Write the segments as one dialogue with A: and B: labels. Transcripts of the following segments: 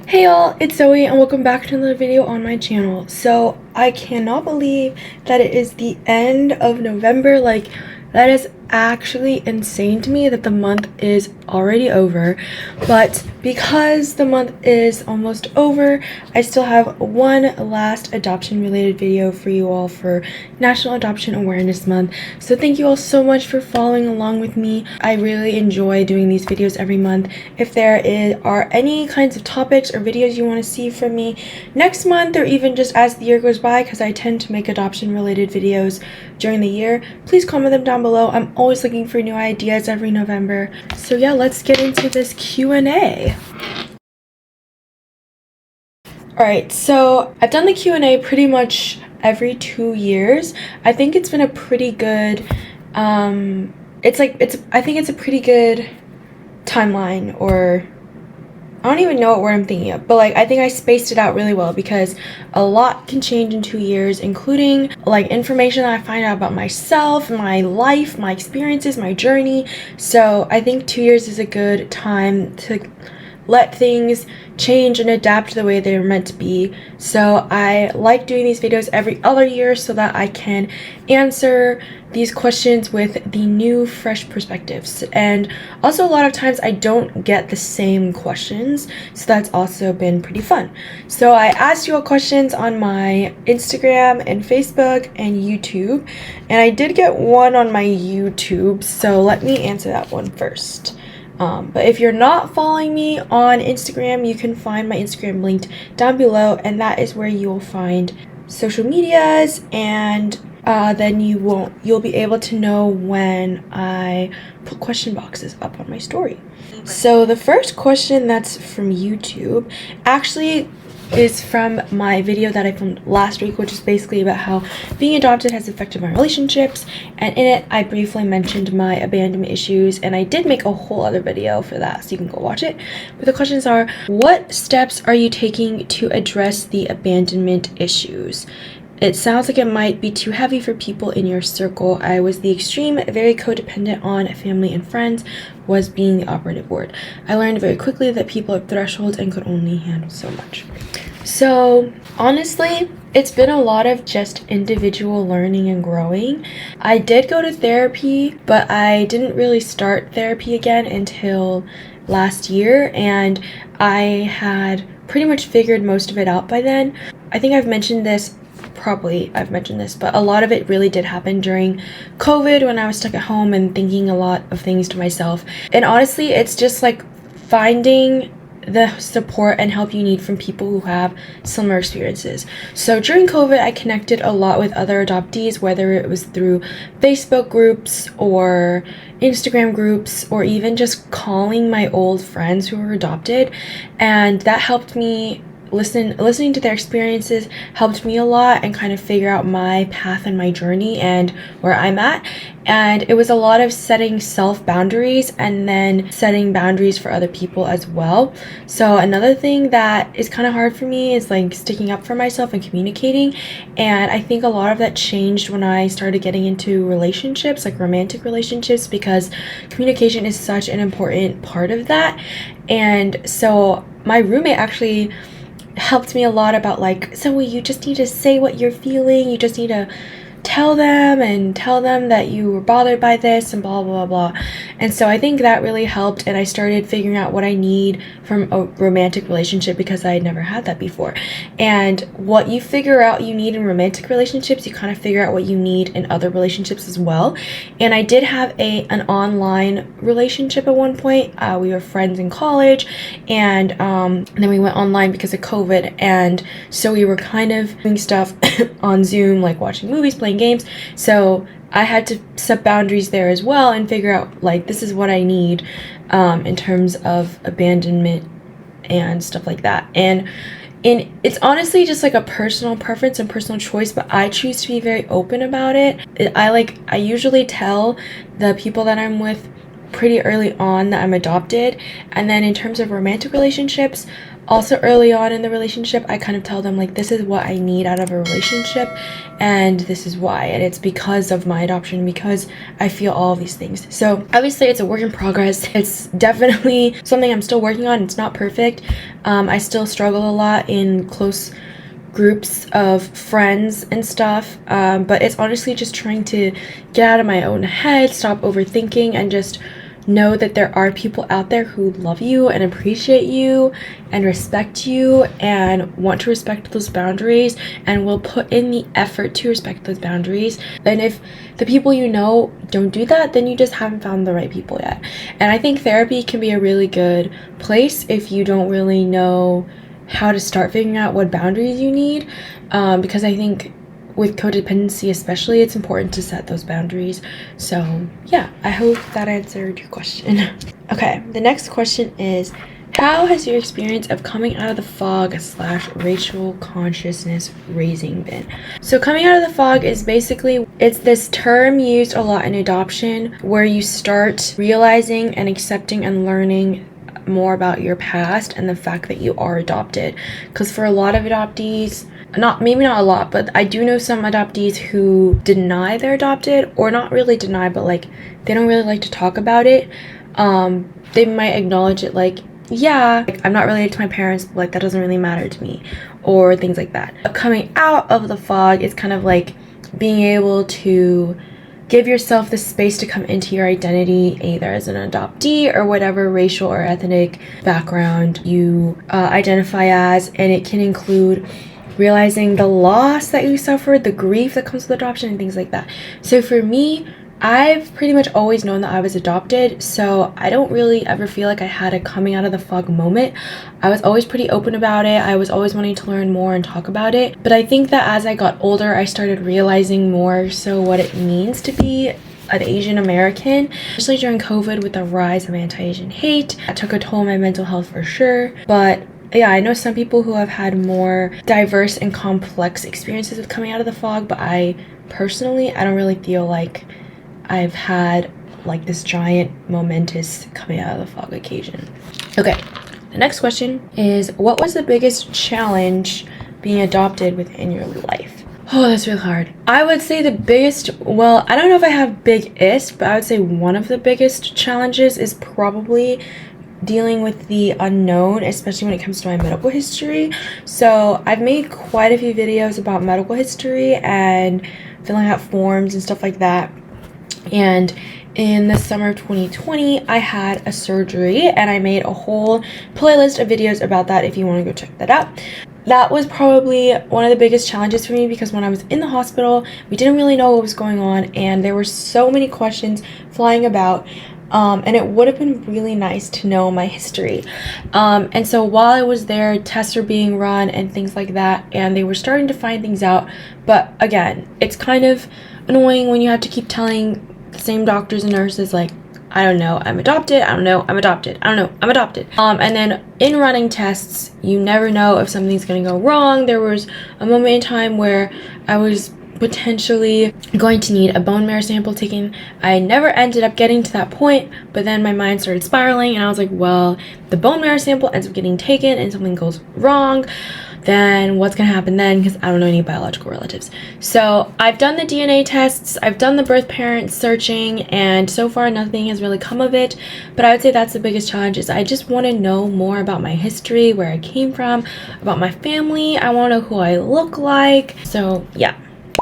A: Hey y'all, it's Zoe and welcome back to another video on my channel. So I cannot believe that it is the end of November. That is actually insane to me that the month is already over. But because the month is almost over, I still have one last adoption related video for you all for National Adoption Awareness Month. So thank you all so much for following along with me. I really enjoy doing these videos every month. If there are any kinds of topics or videos you want to see from me next month, or even just as the year goes by, because I tend to make adoption related videos during the year, please comment them down below. I'm always looking for new ideas every November. So yeah, let's get into this Q&A. Alright, so I've done the Q&A pretty much every 2 years. I think it's been a pretty good I think it's a pretty good timeline, or I don't even know what word I'm thinking of, but I think I spaced it out really well because a lot can change in 2 years, including information that I find out about myself, my life, my experiences, my journey. So I think 2 years is a good time to let things change and adapt the way they're meant to be. So I like doing these videos every other year so that I can answer these questions with the new fresh perspectives. And also a lot of times I don't get the same questions, so that's also been pretty fun. So I asked you all questions on my Instagram and Facebook and YouTube, and I did get one on my YouTube, so let me answer that one first. But if you're not following me on Instagram, you can find my Instagram linked down below, and that is where you'll find social medias, and then you'll be able to know when I put question boxes up on my story. So the first question that's from YouTube actually is from my video that I filmed last week, which is basically about how being adopted has affected my relationships, and in it I briefly mentioned my abandonment issues, and I did make a whole other video for that, so you can go watch it. But the questions are: what steps are you taking to address the abandonment issues? It sounds like it might be too heavy for people in your circle. I was the extreme, very codependent on family and friends, was being the operative word. I learned very quickly that people have thresholds and could only handle so much. So honestly, it's been a lot of just individual learning and growing. I did go to therapy, but I didn't really start therapy again until last year, and I had pretty much figured most of it out by then. I think I've mentioned this, but a lot of it really did happen during COVID when I was stuck at home and thinking a lot of things to myself. And honestly, it's just finding the support and help you need from people who have similar experiences. So during COVID, I connected a lot with other adoptees, whether it was through Facebook groups or Instagram groups, or even just calling my old friends who were adopted, and that helped me. Listening to their experiences helped me a lot and kind of figure out my path and my journey and where I'm at. And it was a lot of setting self boundaries and then setting boundaries for other people as well. So another thing that is kind of hard for me is sticking up for myself and communicating. And I think a lot of that changed when I started getting into relationships, romantic relationships, because communication is such an important part of that. And so my roommate actually helped me a lot about Zoe, you just need to say what you're feeling, you just need to tell them that you were bothered by this and blah blah blah. And so I think that really helped, and I started figuring out what I need from a romantic relationship because I had never had that before. And what you figure out you need in romantic relationships, you kind of figure out what you need in other relationships as well. And I did have an online relationship at one point. We were friends in college, and then we went online because of COVID, and so we were kind of doing stuff on Zoom, watching movies, playing games. So I had to set boundaries there as well and figure out this is what I need in terms of abandonment and stuff like that. And it's honestly just a personal preference and personal choice, but I choose to be very open about it. I usually tell the people that I'm with pretty early on that I'm adopted. And then in terms of romantic relationships, Also, early on in the relationship, I kind of tell them like, this is what I need out of a relationship and this is why, and it's because of my adoption, because I feel all of these things. So obviously it's a work in progress. It's definitely something I'm still working on. It's not perfect. I still struggle a lot in close groups of friends and stuff, but it's honestly just trying to get out of my own head, stop overthinking, and just know that there are people out there who love you and appreciate you and respect you and want to respect those boundaries and will put in the effort to respect those boundaries. And if the people you know don't do that, then you just haven't found the right people yet. And I think therapy can be a really good place if you don't really know how to start figuring out what boundaries you need, because I think with codependency especially, it's important to set those boundaries. So yeah, I hope that answered your question. Okay, the next question is, how has your experience of coming out of the fog / racial consciousness raising been? So coming out of the fog is basically, it's this term used a lot in adoption where you start realizing and accepting and learning more about your past and the fact that you are adopted. Because for a lot of adoptees, maybe not a lot, but I do know some adoptees who deny they're adopted, or not really deny, but like they don't really like to talk about it. They might acknowledge it like, yeah, like, I'm not related to my parents, but like that doesn't really matter to me, or things like that. Coming out of the fog is kind of like being able to give yourself the space to come into your identity, either as an adoptee or whatever racial or ethnic background you identify as, and it can include realizing the loss that you suffered, the grief that comes with adoption, and things like that. So for me, I've pretty much always known that I was adopted, so I don't really ever feel like I had a coming out of the fog moment. I was always pretty open about it. I was always wanting to learn more and talk about it. But I think that as I got older, I started realizing more so what it means to be an Asian American, especially during COVID with the rise of anti-Asian hate. That took a toll on my mental health for sure. But yeah, I know some people who have had more diverse and complex experiences with coming out of the fog, but I don't really feel like I've had like this giant momentous coming out of the fog occasion. Okay, the next question is, what was the biggest challenge being adopted within your life? Oh, that's really hard. I would say the biggest, well, I don't know if I have biggest, but I would say one of the biggest challenges is probably dealing with the unknown, especially when it comes to my medical history. So I've made quite a few videos about medical history and filling out forms and stuff like that. And in the summer of 2020, I had a surgery, and I made a whole playlist of videos about that if you want to go check that out. That was probably one of the biggest challenges for me, because when I was in the hospital, we didn't really know what was going on, and there were so many questions flying about. And it would have been really nice to know my history. And so while I was there, tests were being run and things like that, and they were starting to find things out. But again, it's kind of annoying when you have to keep telling the same doctors and nurses like, I don't know, I'm adopted, I don't know, I'm adopted, I don't know, I'm adopted. And then in running tests, you never know if something's gonna go wrong. There was a moment in time where I was potentially going to need a bone marrow sample taken. I never ended up getting to that point, but then my mind started spiraling, and I was like, well, the bone marrow sample ends up getting taken and something goes wrong, then what's gonna happen then? Because I don't know any biological relatives. So I've done the DNA tests, I've done the birth parent searching, and so far nothing has really come of it. But I would say that's the biggest challenge, is I just want to know more about my history, where I came from, about my family. I want to know who I look like. So yeah.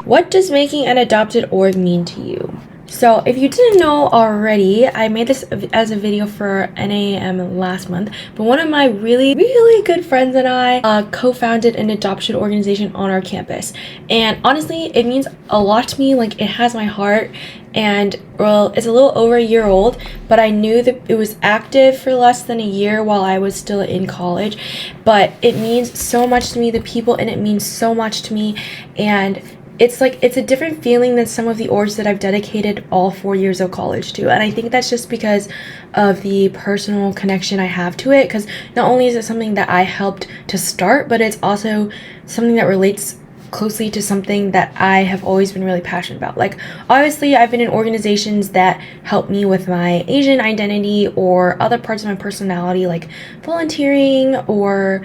A: What does making an adopted org mean to you? So if you didn't know already, I made this as a video for NAAM last month, but one of my really good friends and I co-founded an adoption organization on our campus. And honestly, it means a lot to me. Like, it has my heart. And well, it's a little over a year old, but I knew that it was active for less than a year while I was still in college. But it means so much to me, the people in it means so much to me. And it's a different feeling than some of the orgs that I've dedicated all 4 years of college to. And I think that's just because of the personal connection I have to it. Because not only is it something that I helped to start, but it's also something that relates closely to something that I have always been really passionate about. Like, obviously, I've been in organizations that help me with my Asian identity or other parts of my personality, like volunteering or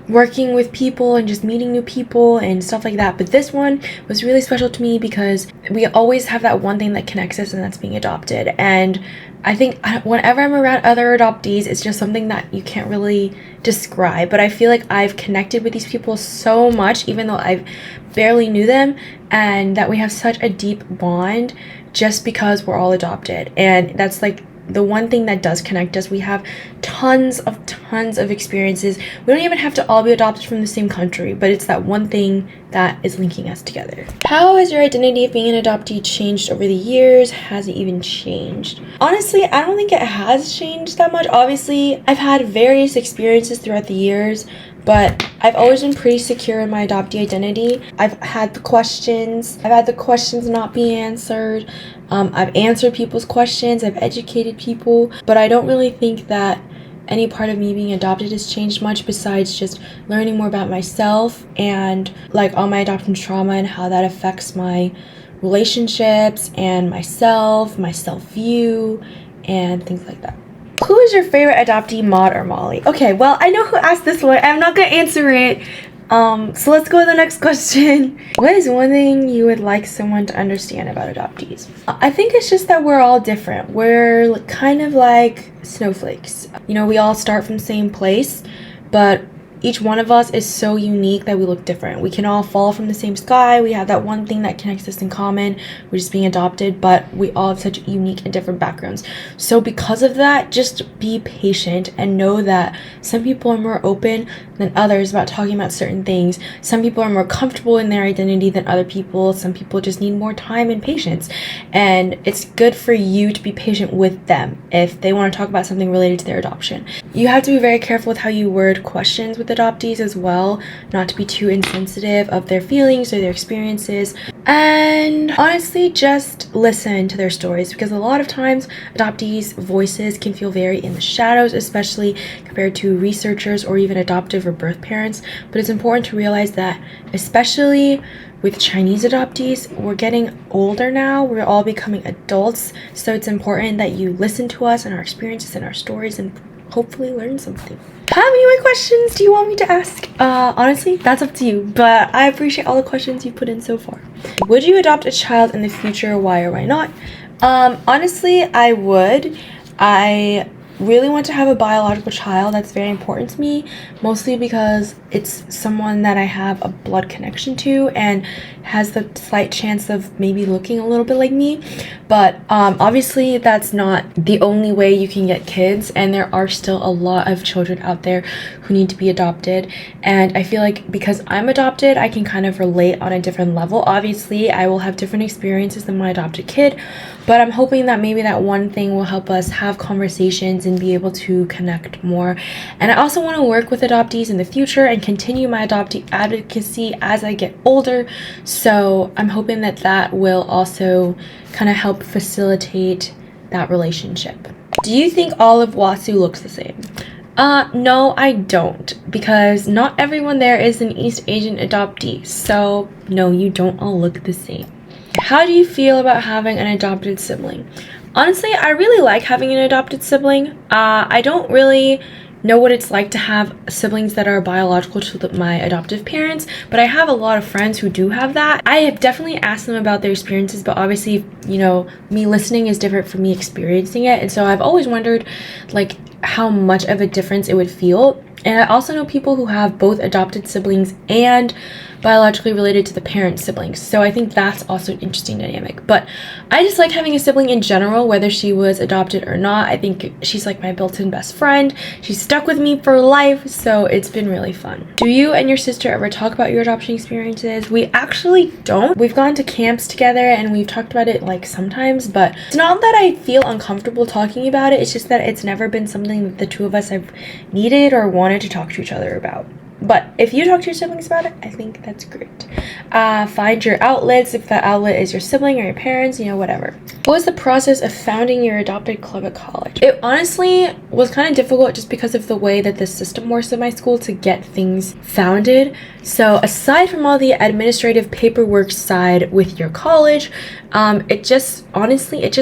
A: working with people and just meeting new people and stuff like that. But this one was really special to me because we always have that one thing that connects us, and that's being adopted. And I think whenever I'm around other adoptees, it's just something that you can't really describe. But I feel like I've connected with these people so much, even though I barely knew them, and that we have such a deep bond just because we're all adopted. And that's like the one thing that does connect us. We have tons of experiences. We don't even have to all be adopted from the same country, but it's that one thing that is linking us together. How has your identity of being an adoptee changed over the years? Has it even changed? Honestly, I don't think it has changed that much. Obviously, I've had various experiences throughout the years, but I've always been pretty secure in my adoptee identity. I've had the questions not be answered. I've answered people's questions. I've educated people, but I don't really think that any part of me being adopted has changed much, besides just learning more about myself and like all my adoption trauma and how that affects my relationships and my self-view and things like that. Who is your favorite adoptee, Maud or Molly? Okay, well, I know who asked this one. I'm not gonna answer it. So let's go to the next question. What is one thing you would like someone to understand about adoptees? I think it's just that we're all different. We're kind of like snowflakes. You know, we all start from the same place, but each one of us is so unique that we look different. We can all fall from the same sky. We have that one thing that connects us in common, which is being adopted, but we all have such unique and different backgrounds. So because of that, just be patient and know that some people are more open than others about talking about certain things. Some people are more comfortable in their identity than other people. Some people just need more time and patience. And it's good for you to be patient with them if they want to talk about something related to their adoption. You have to be very careful with how you word questions with adoptees as well, not to be too insensitive of their feelings or their experiences. And honestly, just listen to their stories, because a lot of times adoptees' voices can feel very in the shadows, especially compared to researchers or even adoptive or birth parents. But it's important to realize that, especially with Chinese adoptees, we're getting older now. We're all becoming adults. So it's important that you listen to us and our experiences and our stories and hopefully learn something. How many more questions do you want me to ask? Honestly, that's up to you, but I appreciate all the questions you put in so far. Would you adopt a child in the future? Why or why not? Honestly, I would. I really want to have a biological child. That's very important to me, mostly because it's someone that I have a blood connection to and has the slight chance of maybe looking a little bit like me. But obviously that's not the only way you can get kids, and there are still a lot of children out there who need to be adopted. And I feel like because I'm adopted, I can kind of relate on a different level. Obviously I will have different experiences than my adopted kid, but I'm hoping that maybe that one thing will help us have conversations and be able to connect more. And I also want to work with adoptees in the future and continue my adoptee advocacy as I get older. So I'm hoping that that will also kind of help facilitate that relationship. Do you think all of WASU looks the same? No, I don't, because not everyone there is an East Asian adoptee. So no, you don't all look the same. How do you feel about having an adopted sibling? Honestly, I really like having an adopted sibling. I don't really know what it's like to have siblings that are biological to my adoptive parents, but I have a lot of friends who do have that. I have definitely asked them about their experiences, but obviously, you know, me listening is different from me experiencing it. And so I've always wondered like how much of a difference it would feel. And I also know people who have both adopted siblings and biologically related to the parent siblings. So I think that's also an interesting dynamic. But I just like having a sibling in general, whether she was adopted or not. I think she's like my built-in best friend. She's stuck with me for life, so it's been really fun. Do you and your sister ever talk about your adoption experiences? We actually don't. We've gone to camps together and we've talked about it like sometimes, but it's not that I feel uncomfortable talking about it. It's just that it's never been something that the two of us have needed or wanted to talk to each other about. But if you talk to your siblings about it, I think that's great. Find your outlets, if that outlet is your sibling or your parents, you know, whatever. What was the process of founding your adopted club at college? It honestly was kind of difficult just because of the way that the system works at my school to get things founded. So aside from all the administrative paperwork side with your college, it just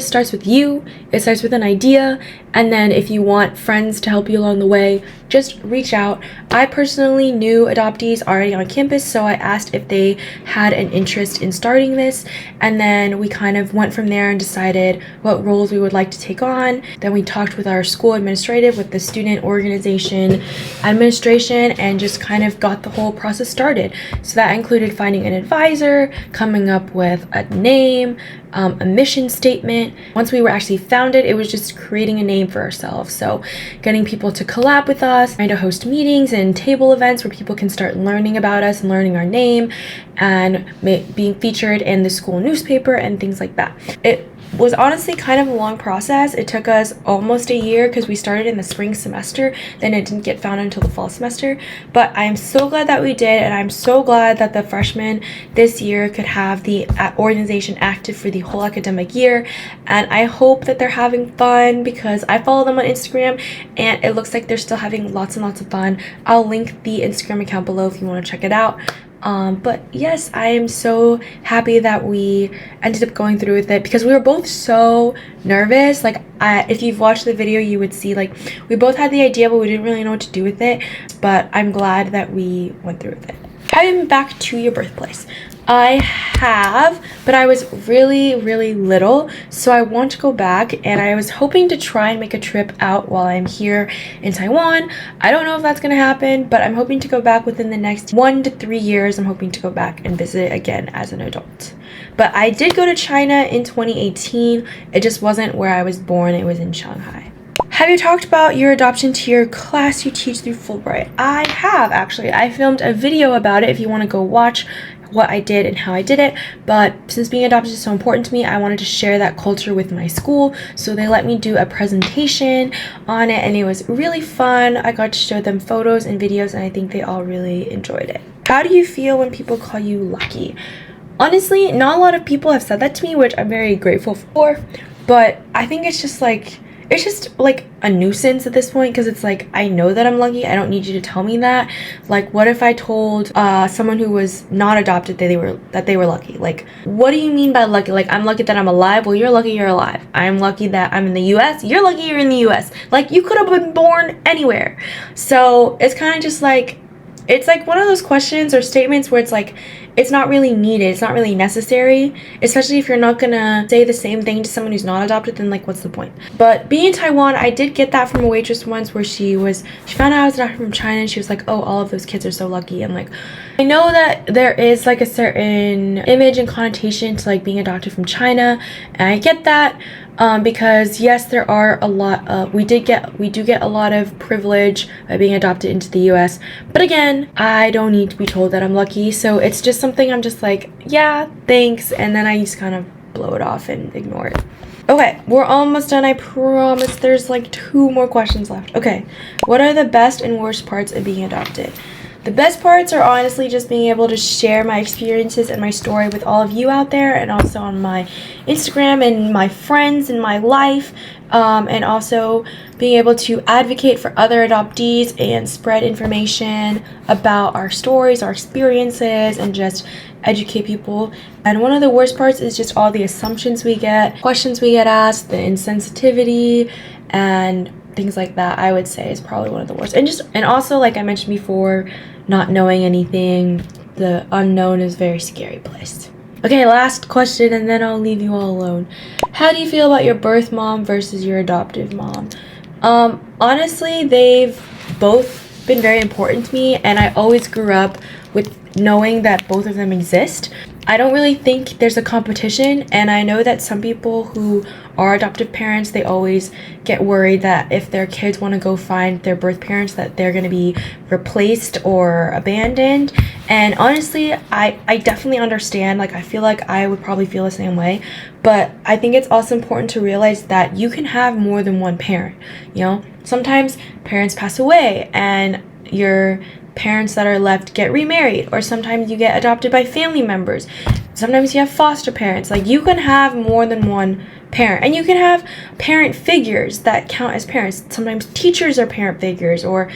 A: starts with you. It starts with an idea, and then if you want friends to help you along the way, just reach out. I personally knew adoptees already on campus, so I asked if they had an interest in starting this, and then we kind of went from there and decided what roles we would like to take on. Then we talked with our school administrative, with the student organization administration, and just kind of got the whole process started. So that included finding an advisor, coming up with a name, a mission statement. Once we were actually founded, it was just creating a name for ourselves. So getting people to collab with us, trying to host meetings and table events where people can start learning about us and learning our name, and being featured in the school newspaper and things like that. It was honestly kind of a long process. It took us almost a year because we started in the spring semester, then it didn't get founded until the fall semester. But I'm so glad that we did, and I'm so glad that the freshmen this year could have the organization active for the whole academic year. And I hope that they're having fun, because I follow them on Instagram and it looks like they're still having lots and lots of fun. I'll link the Instagram account below if you want to check it out. But yes, I am so happy that we ended up going through with it, because we were both so nervous. Like, if you've watched the video, you would see, like, we both had the idea, but we didn't really know what to do with it. But I'm glad that we went through with it. Have you been back to your birthplace? I have, but I was really, really little, so I want to go back, and I was hoping to try and make a trip out while I'm here in Taiwan. I don't know if that's gonna happen, but I'm hoping to go back within the next 1 to 3 years. I'm hoping to go back and visit again as an adult. But I did go to China in 2018. It just wasn't where I was born. It was in Shanghai. Have you talked about your adoption to your class you teach through Fulbright? I have, actually. I filmed a video about it if you want to go watch what I did and how I did it. But since being adopted is so important to me, I wanted to share that culture with my school, so they let me do a presentation on it, and it was really fun. I got to show them photos and videos, and I think they all really enjoyed it. How do you feel when people call you lucky? Honestly, not a lot of people have said that to me, which I'm very grateful for, but I think it's just like a nuisance at this point, because it's like, I know that I'm lucky. I don't need you to tell me that. Like, what if I told someone who was not adopted that they were lucky? Like, what do you mean by lucky? Like, I'm lucky that I'm alive. Well, you're lucky you're alive. I'm lucky that I'm in the US. You're lucky you're in the US. Like, you could have been born anywhere. So it's kind of just like, it's like one of those questions or statements where it's like, it's not really needed, it's not really necessary, especially if you're not gonna say the same thing to someone who's not adopted. Then like, what's the point? But being in Taiwan, I did get that from a waitress once, where she found out I was adopted from China, and she was like, oh, all of those kids are so lucky. And like, I know that there is like a certain image and connotation to like being adopted from China, and I get that. Because yes, there are a lot of, we do get a lot of privilege by being adopted into the US, but again, I don't need to be told that I'm lucky, so it's just something I'm just like, yeah, thanks, and then I just kind of blow it off and ignore it. Okay, we're almost done, I promise. There's like 2 more questions left. Okay, what are the best and worst parts of being adopted? The best parts are honestly just being able to share my experiences and my story with all of you out there, and also on my Instagram and my friends and my life, and also being able to advocate for other adoptees and spread information about our stories, our experiences, and just educate people. And one of the worst parts is just all the assumptions we get, questions we get asked, the insensitivity, and things like that. I would say is probably one of the worst. And also, like I mentioned before, not knowing anything. The unknown is a very scary place. Okay, last question, and then I'll leave you all alone. How do you feel about your birth mom versus your adoptive mom? Honestly, they've both been very important to me, and I always grew up with knowing that both of them exist. I don't really think there's a competition, and I know that some people who are adoptive parents, they always get worried that if their kids want to go find their birth parents, that they're going to be replaced or abandoned. And honestly, I definitely understand. Like, I feel like I would probably feel the same way, but I think it's also important to realize that you can have more than one parent. You know, sometimes parents pass away and your parents that are left get remarried, or sometimes you get adopted by family members. Sometimes you have foster parents. Like, you can have more than one parent, and you can have parent figures that count as parents. Sometimes teachers are parent figures, or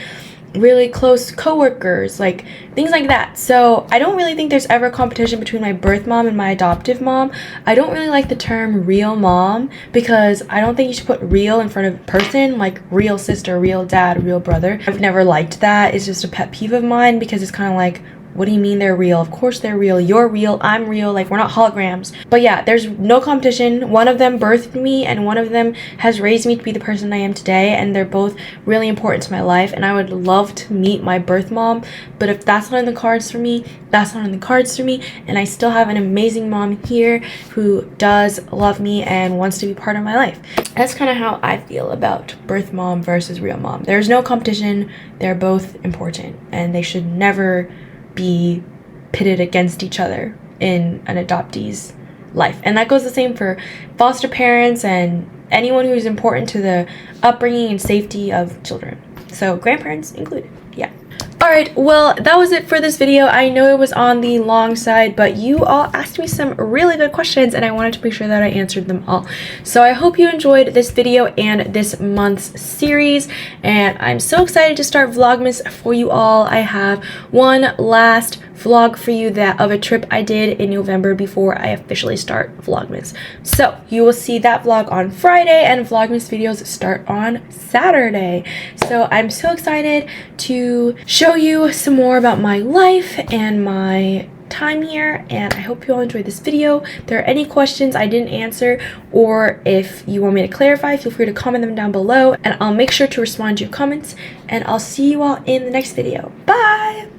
A: really close coworkers, like things like that. So I don't really think there's ever a competition between my birth mom and my adoptive mom. I don't really like the term real mom, because I don't think you should put real in front of person, like real sister, real dad, real brother. I've never liked that. It's just a pet peeve of mine, because it's kind of like, what do you mean they're real? Of course they're real. You're real. I'm real. Like, we're not holograms. But yeah, there's no competition. One of them birthed me, and one of them has raised me to be the person I am today. And they're both really important to my life. And I would love to meet my birth mom. But if that's not in the cards for me, that's not in the cards for me. And I still have an amazing mom here who does love me and wants to be part of my life. That's kind of how I feel about birth mom versus real mom. There's no competition. They're both important, and they should never be pitted against each other in an adoptee's life. And that goes the same for foster parents and anyone who's important to the upbringing and safety of children. So grandparents included. Yeah. Alright, well, that was it for this video. I know it was on the long side, but you all asked me some really good questions, and I wanted to make sure that I answered them all. So I hope you enjoyed this video and this month's series, and I'm so excited to start Vlogmas for you all. I have one last vlog for you that of a trip I did in November before I officially start Vlogmas. So you will see that vlog on Friday, and Vlogmas videos start on Saturday. So I'm so excited to show you some more about my life and my time here, and I hope you all enjoyed this video. If there are any questions I didn't answer, or if you want me to clarify, feel free to comment them down below, and I'll make sure to respond to your comments, and I'll see you all in the next video. Bye!